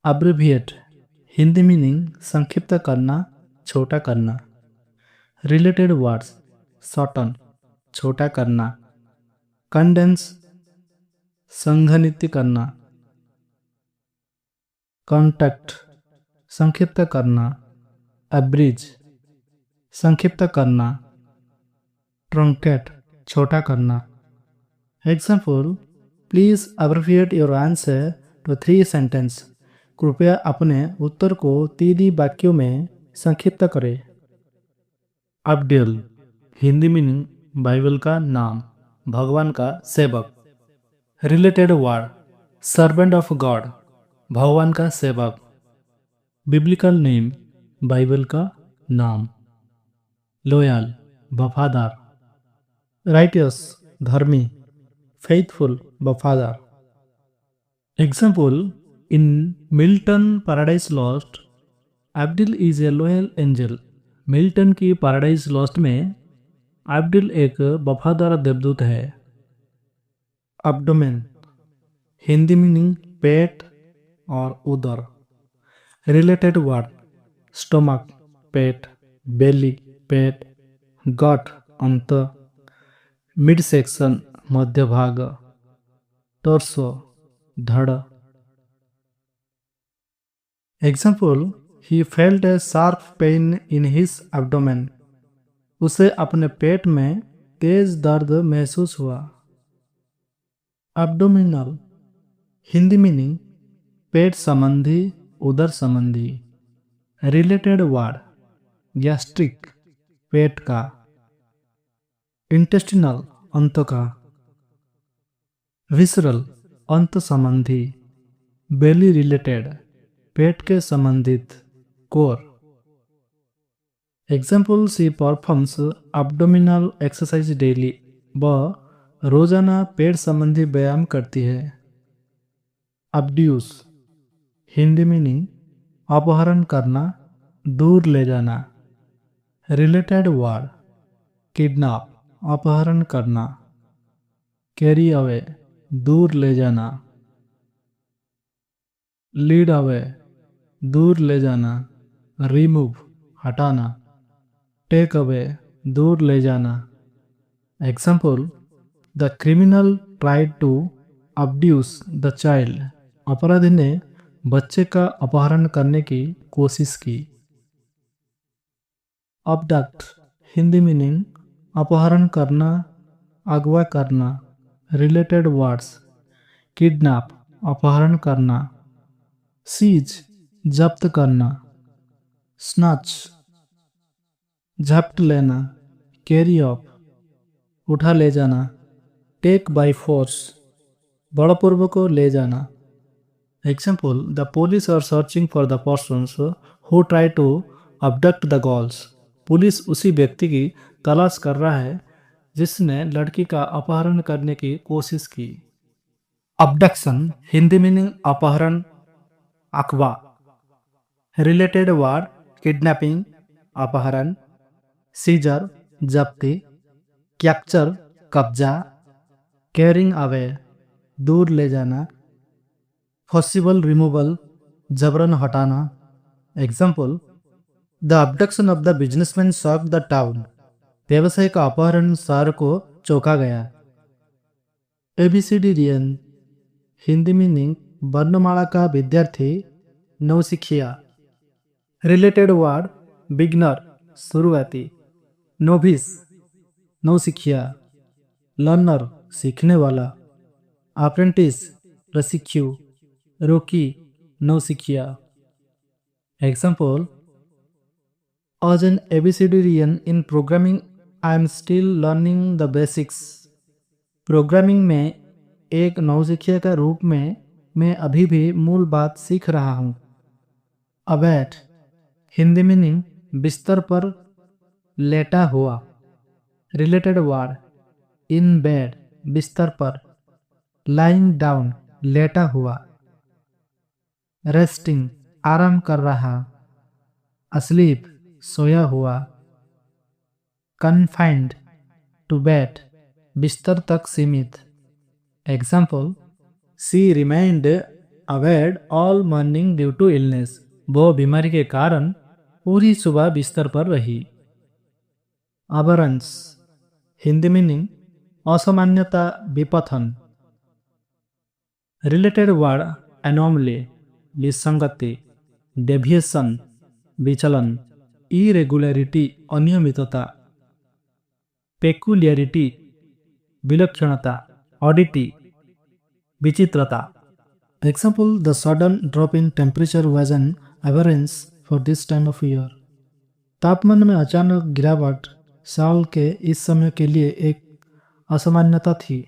अब्रिविएट Hindi meaning संक्षिप्त करना, छोटा करना। रिलेटेड वर्ड्स शॉर्टन छोटा करना, कंडेंस संघनित करना, कॉन्टैक्ट संक्षिप्त करना, अब्रिज संक्षिप्त करना, ट्रंकेट छोटा करना। Example please abbreviate your answer to 3 sentence. कृपया अपने उत्तर को 3 वाक्यों में संक्षिप्त करें। अब्दिल हिंदी मीनिंग बाइबल का नाम, भगवान का सेवक। Related word servant of God भगवान का सेवक। बिब्लिकल नेम बाइबल का नाम। लॉयल वफादार। राइटियस धर्मी। फेथफुल वफादार। Example in Milton Paradise Lost Abdiel is a loyal angel. Milton की पैराडाइज लॉस्ट में अब्दिल एक वफादार देवदूत है। अब्डोमेन हिंदी मीनिंग पेट और उदर। रिलेटेड वर्ड स्टोमक पेट, बेली पेट, गट अंत, मिड सेक्शन मध्य भाग, टोर्सो धड़। Example he felt A sharp pain in his abdomen. उसे अपने पेट में तेज दर्द महसूस हुआ। एब्डोमिनल हिंदी मीनिंग पेट संबंधी, उदर संबंधी। रिलेटेड वर्ड गैस्ट्रिक पेट का, इंटेस्टिनल अंत का, विसरल अंत संबंधी, बेली रिलेटेड पेट के संबंधित, कोर। एग्जाम्पल सी परफॉर्म्स एब्डोमिनल एक्सरसाइज डेली। वह रोजाना पेट संबंधी व्यायाम करती है। अब्ड्यूस हिंदी मीनिंग अपहरण करना, दूर ले जाना। रिलेटेड वर्ड किडनैप अपहरण करना, कैरी अवे दूर ले जाना, लीड अवे दूर ले जाना, रिमूव हटाना, टेक अवे दूर ले जाना। Example the criminal tried to abduce the child. अपराधी ने बच्चे का अपहरण करने की कोशिश की। अबडक्ट हिंदी मीनिंग अपहरण करना, अगवा करना। रिलेटेड वर्ड्स किडनैप अपहरण करना, सीज जब्त करना, स्नैच झपट लेना, कैरी ऑफ उठा ले जाना, टेक बाय फोर्स बलपूर्वक को ले जाना। Example the police are searching for the persons who try to abduct the girls. Police उसी व्यक्ति की तलाश कर रहा है जिसने लड़की का अपहरण करने की कोशिश की। अबडक्शन हिंदी मीनिंग अपहरण, अगवा। रिलेटेड वर्ड किडनैपिंग अपहरण, सीजर जब्ती, कैप्चर कब्जा, कैरिंग अवे दूर ले जाना, फोर्सिबल रिमूवल जबरन हटाना। Example the abduction of the businessman shocked the town. व्यवसाय का अपहरण शहर को चौंका गया। एबीसीडीरियन हिंदी मीनिंग वर्णमाला का विद्यार्थी, नौसिखिया। रिलेटेड वर्ड बिगनर शुरुआती, नोविस नौसिखिया, लर्नर सीखने वाला, अप्रेंटिस प्रशिक्षु, रोकी नौसिखिया। Example as an abecedarian in programming I am still learning the basics. Programming में एक नौसिखिया का रूप में मैं अभी भी मूल बात सीख रहा हूँ। अबैट हिंदी मीनिंग बिस्तर पर लेटा हुआ। रिलेटेड वर्ड इन बेड बिस्तर पर, लाइंग डाउन लेटा हुआ, रेस्टिंग आराम कर रहा, अस्लीप सोया हुआ, कन्फाइंड टू बेड बिस्तर तक सीमित। Example she remained abed all morning due to illness. वो बीमारी के कारण पूरी सुबह बिस्तर पर रही। अबरंस हिंदी मीनिंग असामान्यता, विपथन। रिलेटेड वर्ड एनोमली, विसंगति, डेविएशन, विचलन, इरेगुलरिटी, अनियमितता, पेकुलियरिटी, विलक्षणता, ऑडिटी, विचित्रता। Example the sudden drop in temperature was an aberrance for this time of year. तापमान में अचानक गिरावट साल के इस समय के लिए एक असामान्यता थी।